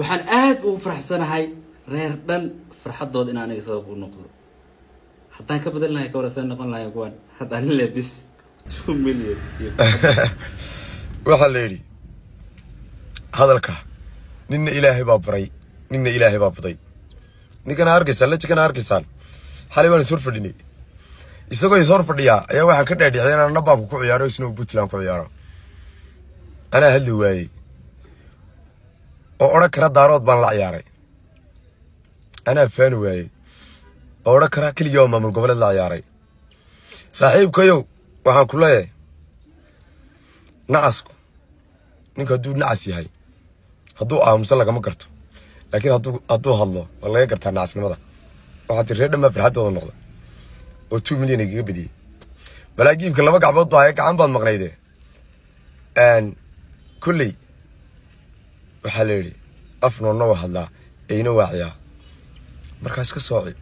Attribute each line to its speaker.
Speaker 1: waxaan aad ugu faraxsanahay reer dhan farxadood in aan sabab u noqdo haddaan ka badan lahay ka warsan noqon lahay kuwan haddaan leebis 2 million
Speaker 2: waxa la yiri hadalka ninna ilaahay baa baray ninna ilaahay baa baday ninkana argaysan la jikana argaysan xalay waan soo fadhinay isagoo soo fadhiya ayaa waxaan ka dhaadhicay inaan nabaabku ku ciyaaro isnoo Puntland ku ciyaaro ana hadli waayay oo oran kara daarood baan la ciyaaray ana faan waayay oo oran kara kaliya maamul goboleed la ciyaaray saaxiibkayow waxaan ku leeyahay nacasku ninka duu nacas yahay hadduu aamusan lagama garto laakiin hadduu hadlo waa laga gartaa nacasnimada waxaa tirade dhammaa farxadooda noqda oo 2 milyan igaga badiyey balaagiibka laba gacmood baa gacan baad maqnayde kulley waxaa la yidhi af noonna waa hadlaa eyna waaciyaa markaas ka sooci